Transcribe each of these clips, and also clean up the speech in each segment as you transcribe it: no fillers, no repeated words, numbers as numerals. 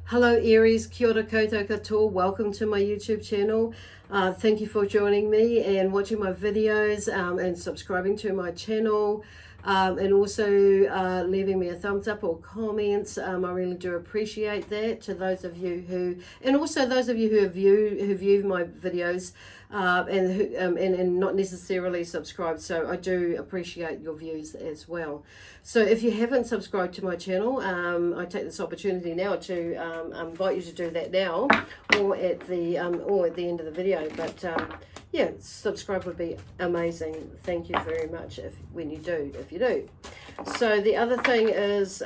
Hello Aries, kia ora koutou katoa, welcome to my YouTube channel. Thank you for joining me and watching my videos and subscribing to my channel and also leaving me a thumbs up or comments. I really do appreciate that. To those of you who, and also those of you who view my videos and not necessarily subscribed, so I do appreciate your views as well. So if you haven't subscribed to my channel, I take this opportunity now to invite you to do that now, or at the end of the video. But yeah, subscribe would be amazing. Thank you very much if you do. So the other thing is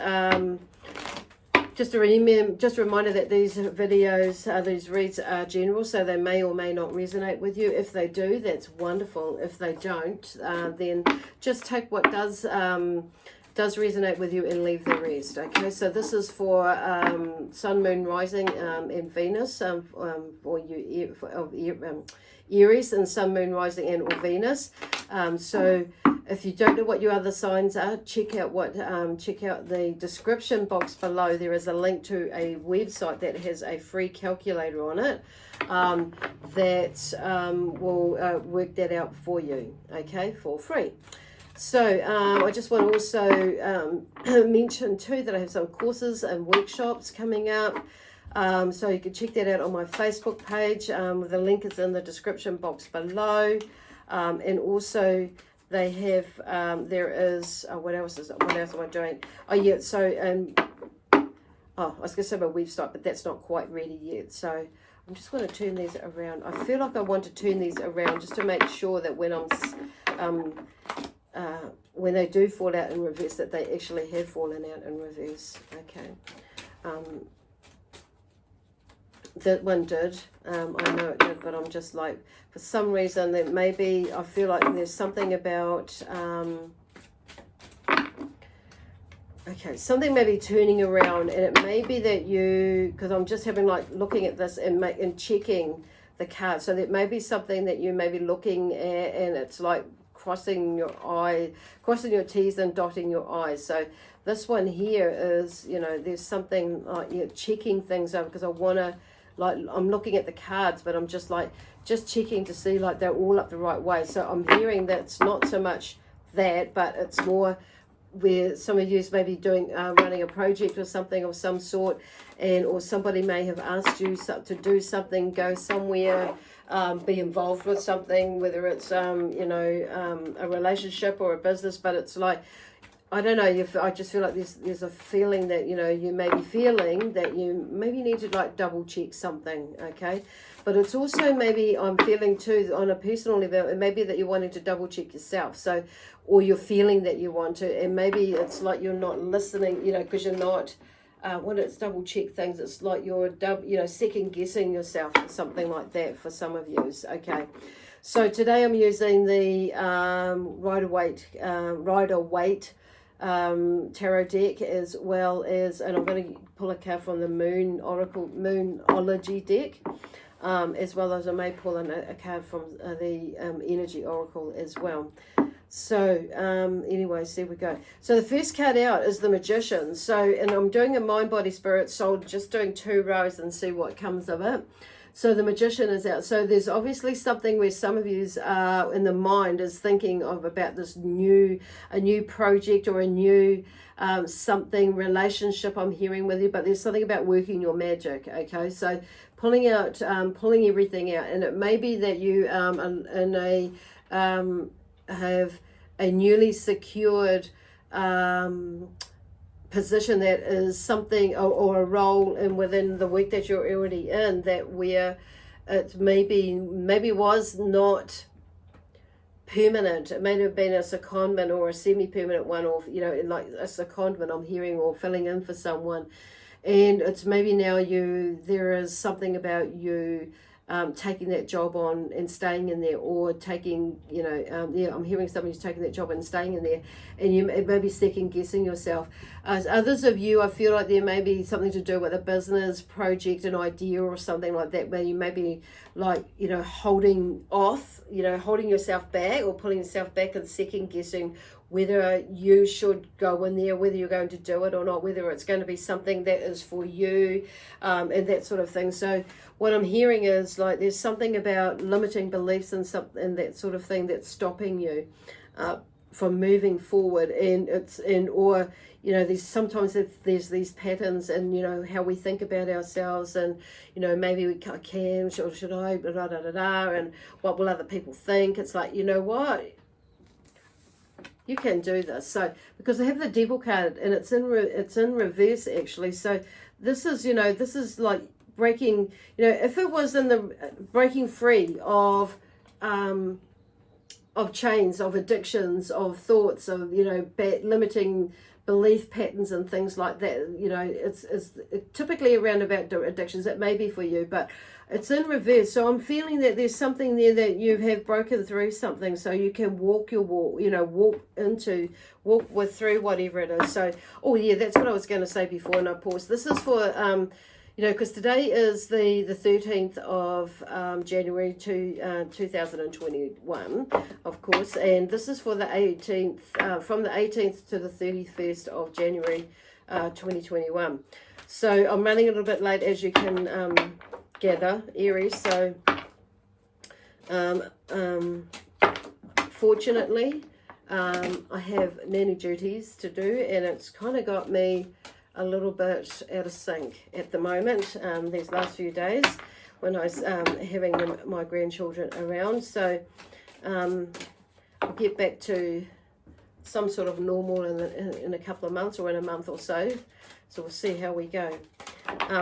just a reminder that these videos, these reads are general, so they may or may not resonate with you. If they do, that's wonderful. If they don't, then just take what does resonate with you and leave the rest. Okay, so this is for Sun, Moon, Rising, and Venus, for you Aries and Sun, Moon, Rising, and or Venus. So if you don't know what your other signs are, check out the description box below. There is a link to a website that has a free calculator on it that will work that out for you, okay, for free. So I just want to also mention too that I have some courses and workshops coming up. So you can check that out on my Facebook page. The link is in the description box below. And also they have, there is, what else am I doing? Oh yeah, so, I was going to say my website, but that's not quite ready yet. So I'm just going to turn these around. I feel like I want to turn these around just to make sure that when they do fall out in reverse, that they actually have fallen out in reverse. Okay. That one did. I know it did, but I'm just like, for some reason, that maybe I feel like there's something about, okay, something maybe turning around, and it may be that because I'm just having like looking at this and checking the card, so that may be something that you may be looking at, and it's like crossing your T's and dotting your I's. So this one here is, there's something like you're checking things over, because I want to, like, I'm looking at the cards, but I'm just checking to see like they're all up the right way. So I'm hearing that's not so much that, but it's more where some of you may be doing running a project or something of some sort, or somebody may have asked you to do something, go somewhere, be involved with something, whether it's a relationship or a business. But it's like, I don't know, I just feel like there's a feeling that you may be feeling that you maybe need to like double check something, okay? But it's also maybe I'm feeling too on a personal level, it may be that you're wanting to double check yourself, so, or you're feeling that you want to, and maybe it's like you're not listening, because you're not, when it's double check things, it's like you're second guessing yourself or something like that for some of you, okay? So today I'm using the Rider-Waite tarot deck, as well as, and I'm going to pull a card from the Moonology deck, as well as I may pull in a card from the Energy Oracle as well. So anyways, there we go. So the first card out is the Magician. So, and I'm doing a mind, body, spirit, soul, just doing 2 rows and see what comes of it. So the Magician is out. So there's obviously something where some of you in the mind is thinking of about this a new project or a new something, relationship I'm hearing with you, but there's something about working your magic, okay? So pulling everything out, and it may be that you have a newly secured position that is something, or a role within the week that you're already in, that where it maybe was not permanent. It may have been a secondment or a semi-permanent one, or like a secondment I'm hearing, or filling in for someone, and it's maybe now there is something about you taking that job on and staying in there, or taking, I'm hearing somebody who's taking that job and staying in there, and you may be second guessing yourself. As others of you, I feel like there may be something to do with a business project, an idea or something like that, where you may be like, holding yourself back, or pulling yourself back and second guessing whether you should go in there, whether you're going to do it or not, whether it's going to be something that is for you, and that sort of thing. So what I'm hearing is like there's something about limiting beliefs and that sort of thing that's stopping you from moving forward. And or you know, there's these patterns, and you know how we think about ourselves, and you know, maybe I can, should I, and what will other people think? It's like, you know what, you can do this. So because I have the Devil card, and it's in reverse actually. So this is, you know, this is like breaking, you know, if it was in the breaking free of chains, of addictions, of thoughts, of, you know, limiting belief patterns and things like that. You know, it's typically around about addictions. It may be for you, but it's in reverse. So I'm feeling that there's something there that you have broken through something, so you can walk your walk, you know, walk through whatever it is. So, oh yeah, that's what I was going to say before, and I paused. This is for, you know, because today is the 13th of January 2021, of course, and this is for the 18th, from the 18th to the 31st of January 2021. So I'm running a little bit late, as you can gather, Aries. So fortunately, I have nanny duties to do, and it's kind of got me a little bit out of sync at the moment, these last few days when I was having my grandchildren around. So I'll get back to some sort of normal in a couple of months, or in a month or so. So we'll see how we go.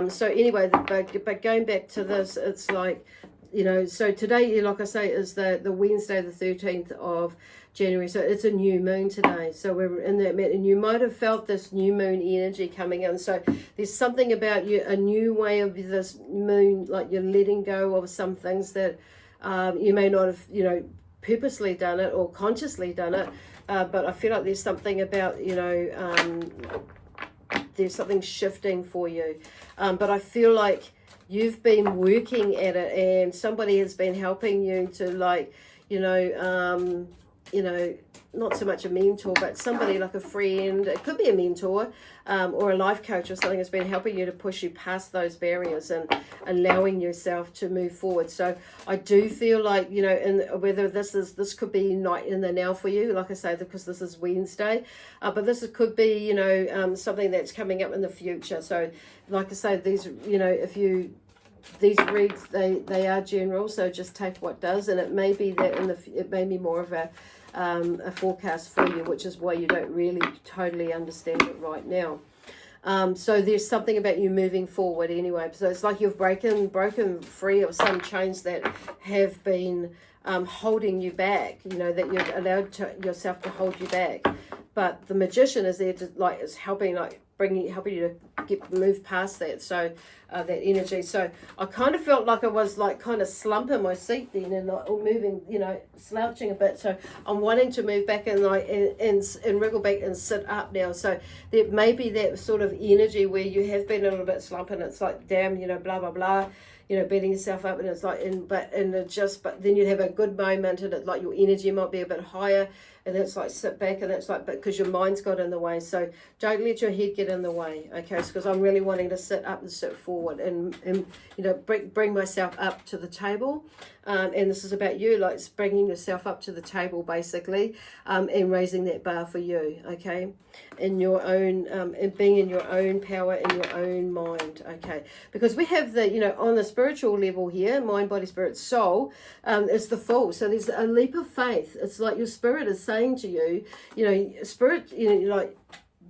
So anyway, but going back to this, it's like, you know, so today, like I say, is the Wednesday, the 13th of January. So it's a new moon today. So we're in that, and you might have felt this new moon energy coming in. So there's something about you, a new way of this moon, like you're letting go of some things that you may not have, you know, purposely done it or consciously done it. But I feel like there's something about, you know, there's something shifting for you. But I feel like you've been working at it, and somebody has been helping you to, like, you know, not so much a mentor, but somebody like a friend. It could be a mentor or a life coach or something has been helping you to push you past those barriers and allowing yourself to move forward. So I do feel like, you know, and whether this could be not in the now for you, like I say, because this is Wednesday, but this could be, you know, something that's coming up in the future. So like I say, these, you know, these reads, they are general, so just take what does, and it may be that it may be more of a forecast for you, which is why you don't really totally understand it right now. So there's something about you moving forward anyway. So it's like you've broken free of some chains that have been holding you back, you know, that you've allowed yourself to hold you back. But the magician is there to, like, is helping you to move past that. So that energy. So I kind of felt like I was like kind of slumping my seat then, and like moving, you know, slouching a bit. So I'm wanting to move back and like and wriggle back and sit up now. So there may be that sort of energy where you have been a little bit slumping. It's like, damn, you know, blah blah blah, you know, beating yourself up, and it's like, but then you'd have a good moment, and it, like, your energy might be a bit higher, and it's like sit back, and it's like, but because your mind's got in the way. So don't let your head get in the way, okay? Because I'm really wanting to sit up and sit forward, and you know, bring myself up to the table. And this is about you, like bringing yourself up to the table basically, and raising that bar for you, okay, in your own, and being in your own power, in your own mind, okay? Because we have the, you know, on the spiritual level here, mind, body, spirit, soul, it's the Fool. So there's a leap of faith. It's like your spirit is saying to you, you know, spirit, you know, like,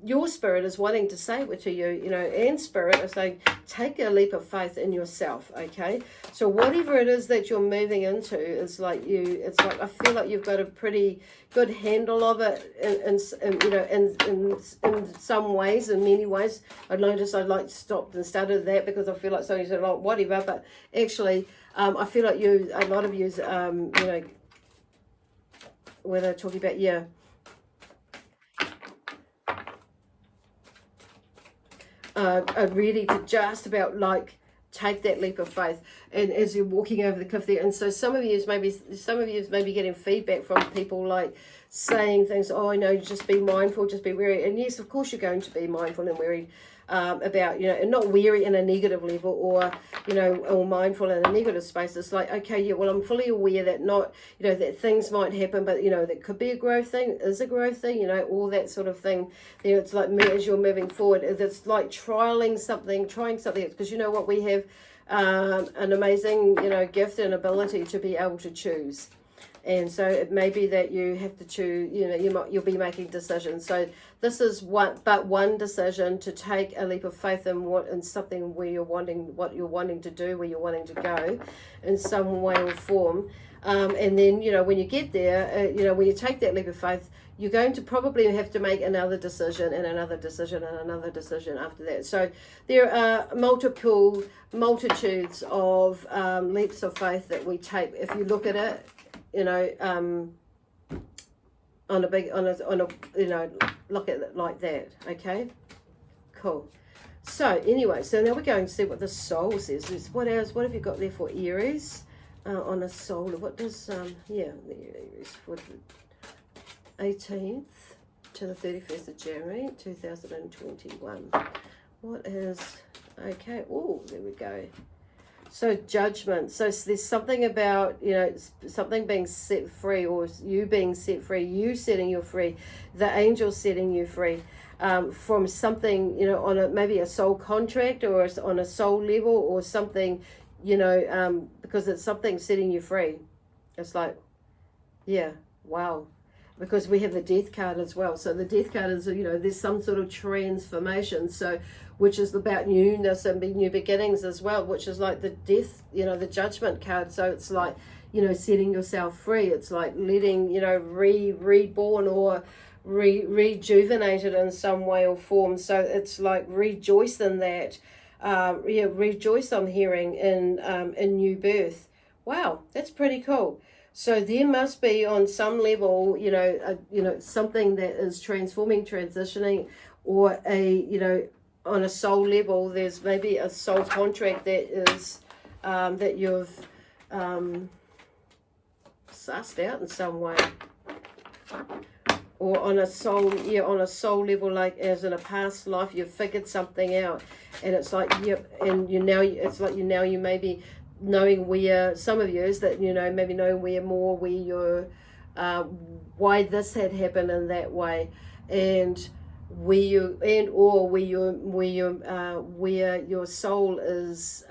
your spirit is wanting to say it to you, you know, and spirit is saying, take a leap of faith in yourself, okay? So whatever it is that you're moving into is like it's like, I feel like you've got a pretty good handle of it, and you know, in some ways, in many ways. I noticed I like stopped and started that because I feel like somebody said, oh, whatever, but actually, I feel like a lot of you, you know, when they're talking about, yeah, are ready to just about like take that leap of faith, and as you're walking over the cliff there. And so some of you may be getting feedback from people like saying things, oh, no, just be mindful, just be wary. And yes, of course you're going to be mindful and wary about, you know, and not wary in a negative level, or, you know, or mindful in a negative space. It's like, okay, yeah, well, I'm fully aware that not, you know, that things might happen, but, you know, that could be a growth thing, is a growth thing, you know, all that sort of thing. There, it's like as you're moving forward, it's like trying something, because you know what, we have an amazing, you know, gift and ability to be able to choose. And so it may be that you have to choose, you know, you'll be making decisions. So this is one decision to take a leap of faith in something where what you're wanting to do, where you're wanting to go in some way or form. And then, you know, when you get there, you know, when you take that leap of faith, you're going to probably have to make another decision and another decision and another decision after that. So there are multitudes of leaps of faith that we take. If you look at it, you know, you know, look at it like that. Okay, cool. So anyway, so now we're going to see what the soul says. What have you got there for Aries on a soul? What does the Aries for the 18th to the 31st of January 2021? What is, okay, oh, there we go. So judgment. So there's something about, you know, something being set free, or you being set free, you setting you free, the angel setting you free from something, you know, on maybe a soul contract, or on a soul level, or something, you know, because it's something setting you free. It's like, yeah, wow. Because we have the death card as well. So the death card is, you know, there's some sort of transformation. So, which is about newness and new beginnings as well, which is like the death, you know, the judgment card. So it's like, you know, setting yourself free. It's like letting, you know, reborn or rejuvenated in some way or form. So it's like rejoice in that. Rejoice, I'm hearing, in new birth. Wow, that's pretty cool. So there must be on some level, you know, something that is transforming, transitioning, or you know, on a soul level, there's maybe a soul contract that is that you've sussed out in some way, or on a soul, on a soul level, like as in a past life, you've figured something out, and it's like, yep, and you may be knowing where, some of you is that, you know, maybe knowing where your why this had happened in that way, and where your soul is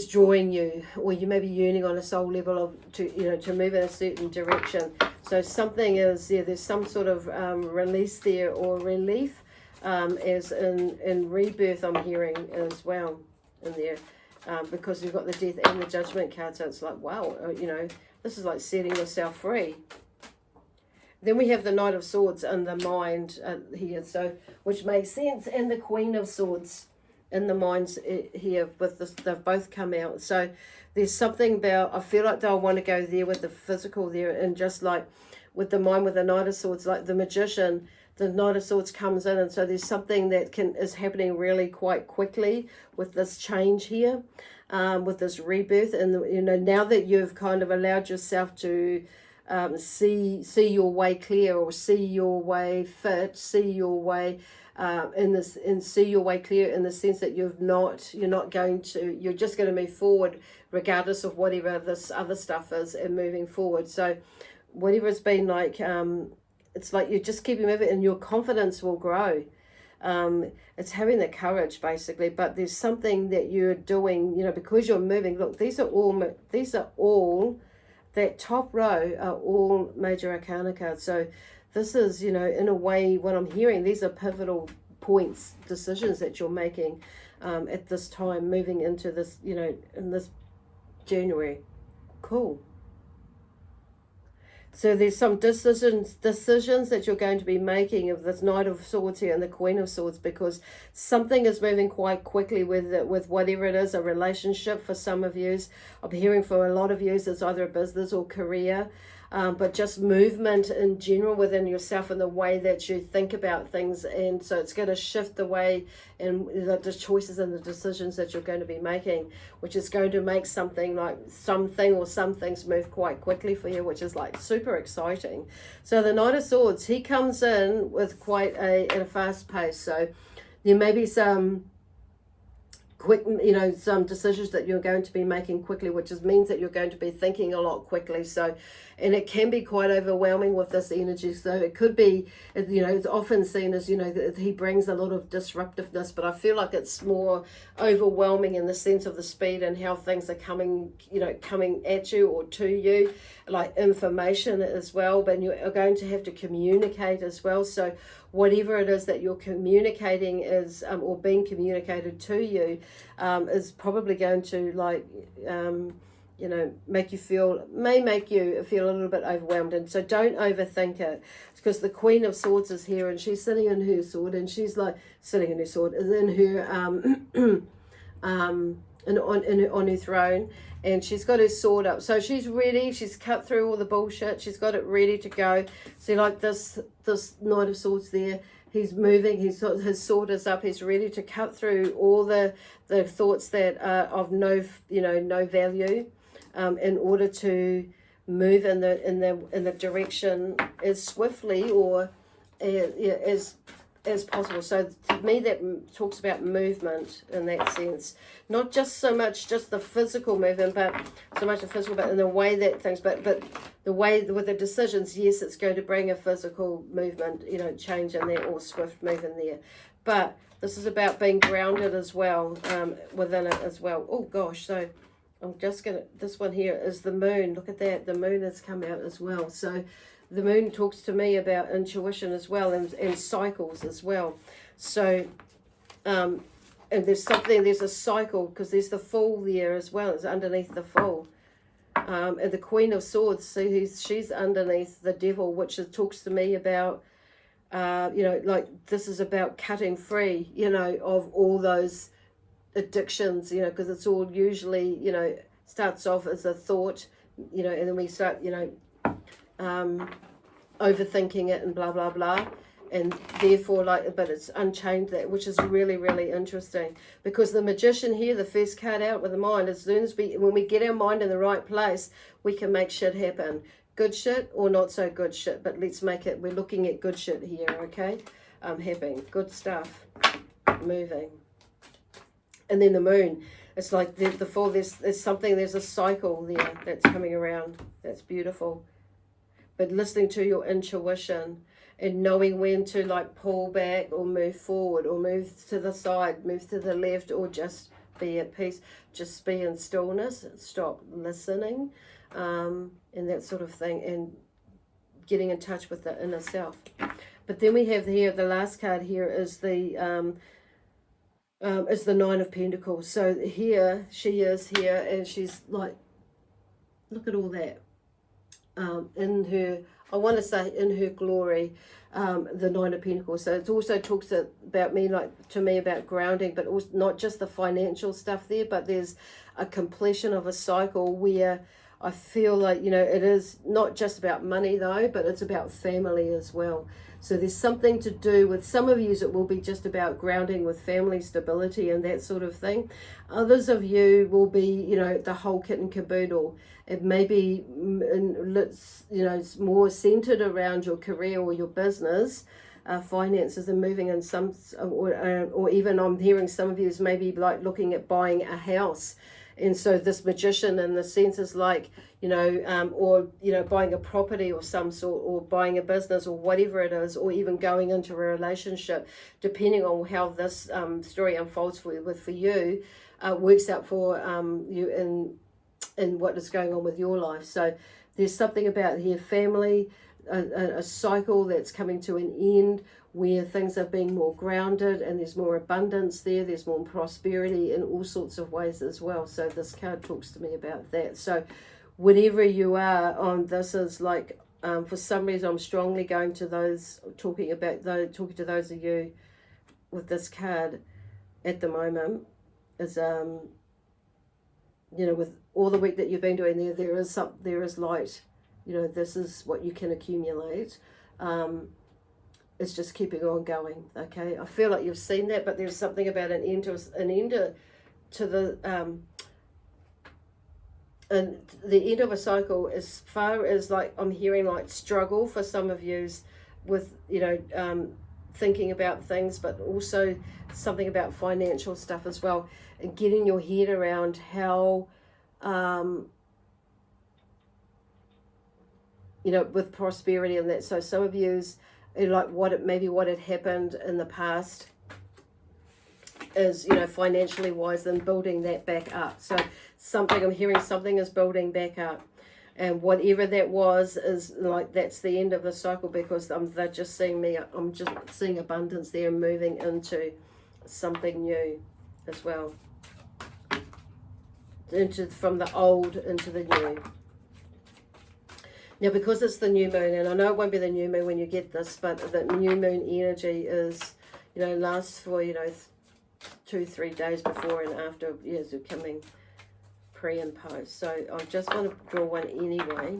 drawing you, or you may be yearning on a soul level to move in a certain direction. So something is there's some sort of release there, or relief, as in rebirth, I'm hearing as well in there, because you've got the death and the judgment card. So it's like, wow, you know, this is like setting yourself free. Then we have the Knight of Swords in the mind here, so which makes sense, and the Queen of Swords in the minds here with this. They've both come out. So there's something about, I feel like they'll want to go there with the physical there, and just like with the mind, with the Knight of Swords, like the magician, the Knight of Swords comes in, and so there's something that is happening really quite quickly with this change here, with this rebirth, and you know, now that you've kind of allowed yourself to see your way clear, or see your way fit, see your way see your way clear in the sense that you're just going to move forward regardless of whatever this other stuff is, and moving forward. So whatever it's been like, it's like you just keep moving, and your confidence will grow. It's having the courage, basically. But there's something that you're doing, you know, because you're moving. Look, these are all that top row are all major arcana cards. So this is, you know, in a way, what I'm hearing, these are pivotal points, decisions that you're making at this time, moving into this, you know, in this January. Cool. So there's some decisions that you're going to be making of this Knight of Swords here and the Queen of Swords, because something is moving quite quickly with whatever it is, a relationship for some of you. I'm hearing for a lot of you, it's either a business or career. but just movement in general within yourself and the way that you think about things. And so it's going to shift the way and the choices and the decisions that you're going to be making, which is going to make something like something or some things move quite quickly for you, which is like super exciting. So the Knight of Swords, he comes in with quite at a fast pace. So there may be some quick, some decisions that you're going to be making quickly, which means that you're going to be thinking a lot quickly. So, and it can be quite overwhelming with this energy. So it could be, it's often seen as, that he brings a lot of disruptiveness, but I feel like it's more overwhelming in the sense of the speed and how things are coming at you or to you, like information as well, but you are going to have to communicate as well. So whatever it is that you're communicating is, or being communicated to you, is probably going to make you feel a little bit overwhelmed. And so don't overthink it, because the Queen of Swords is here and she's sitting in her sword, and she's like sitting in her sword, is in her on her throne, and she's got her sword up. So she's ready. She's cut through all the bullshit. She's got it ready to go. See, like this Knight of Swords there, he's moving. His sword is up. He's ready to cut through all the thoughts that are of no value, in order to move in the direction as swiftly or as possible. So to me, that talks about movement in that sense, not just so much just the physical movement, but so much the physical, but in the way that things, but the way with the decisions, yes, it's going to bring a physical movement, change in there, or swift move in there, but this is about being grounded as well, within it as well. Oh gosh, so I'm just gonna, this one here is the moon. Look at that, the moon has come out as well. So the moon talks to me about intuition as well, and cycles as well. So, and there's a cycle, because there's the Fool there as well. It's underneath the Fool. And the Queen of Swords, see, she's underneath the Devil, which talks to me about, like this is about cutting free, of all those addictions, because it's all usually, starts off as a thought, and then we start, overthinking it and blah blah blah, and therefore but it's unchained that, which is really, really interesting, because the Magician here, the first card out with the mind, as soon as when we get our mind in the right place, we can make shit happen, good shit or not so good shit, but let's make it, we're looking at good shit here, okay? Happening, good stuff, moving. And then the moon, it's like the Fool, there's a cycle there that's coming around, that's beautiful. But listening to your intuition and knowing when to like pull back or move forward or move to the side, move to the left, or just be at peace, just be in stillness, stop listening, and that sort of thing, and getting in touch with the inner self. But then we have here, the last card here is the Nine of Pentacles. So here she is here, and she's like, look at all that. In her, I want to say in her glory, the Nine of Pentacles. So it also talks about me, about grounding, but also not just the financial stuff there, but there's a completion of a cycle where I feel like, it is not just about money though, but it's about family as well. So there's something to do with, some of you it will be just about grounding with family stability and that sort of thing. Others of you will be, the whole kit and caboodle. It may be, it's more centered around your career or your business, finances, and moving in some, or even I'm hearing some of you is maybe like looking at buying a house. And so this Magician in the sense is like, or, buying a property or some sort, or buying a business or whatever it is, or even going into a relationship, depending on how this story unfolds for you, works out for you in what is going on with your life. So there's something about here, family, a cycle that's coming to an end, where things are being more grounded, and there's more abundance there, there's more prosperity in all sorts of ways as well. So this card talks to me about that. So whatever you are on, this is like, for some reason I'm strongly going to those, talking to those of you with this card at the moment, is with all the work that you've been doing there is light you know, this is what you can accumulate. It's just keeping on going, okay? I feel like you've seen that, but there's something about an end to the and the end of a cycle, as far as like I'm hearing like struggle for some of yous with, you know, thinking about things, but also something about financial stuff as well, and getting your head around how you know, with prosperity and that. So some of yous, like maybe what had happened in the past is, you know, financially wise, then building that back up. So I'm hearing something is building back up, and whatever that was is like, that's the end of the cycle, because they're just seeing me, I'm just seeing abundance there, moving into something new as well, from the old into the new. Now, because it's the new moon, and I know it won't be the new moon when you get this, but the new moon energy is, you know, lasts for, you know, 2-3 days before and after, years of coming pre and post. So I just want to draw one anyway,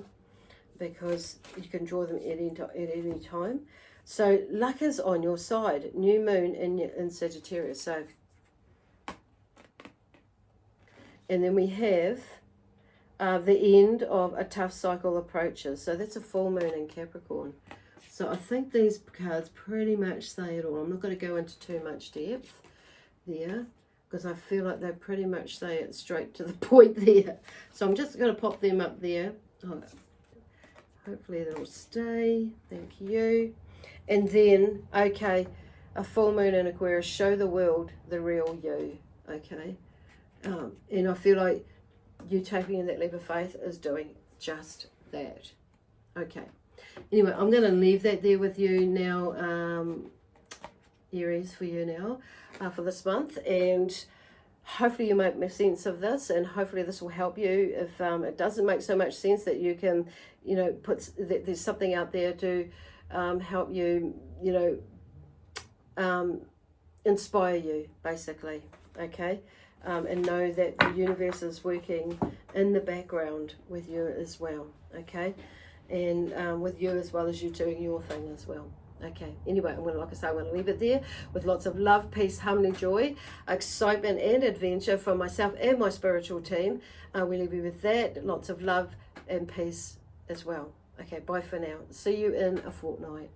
because you can draw them at any time. So luck is on your side. New moon in Sagittarius. So, and then we have the end of a tough cycle approaches. So that's a full moon in Capricorn. So I think these cards pretty much say it all. I'm not going to go into too much depth there, because I feel like they pretty much say it straight to the point there. So I'm just going to pop them up there. Oh, hopefully they'll stay. Thank you. And then, okay, a full moon in Aquarius. Show the world the real you. Okay. And I feel like you taking in that leap of faith is doing just that. Okay. Anyway, I'm going to leave that there with you now, Aries, for you now, for this month. And hopefully you make sense of this, and hopefully this will help you. If it doesn't make so much sense, that you can, you know, there's something out there to help you, you know, inspire you, basically. Okay. And know that the universe is working in the background with you as well, okay? And with you as well as you doing your thing as well. Okay, anyway, like I say, I'm going to leave it there with lots of love, peace, harmony, joy, excitement and adventure from myself and my spiritual team. We leave you with that, lots of love and peace as well. Okay, bye for now. See you in a fortnight.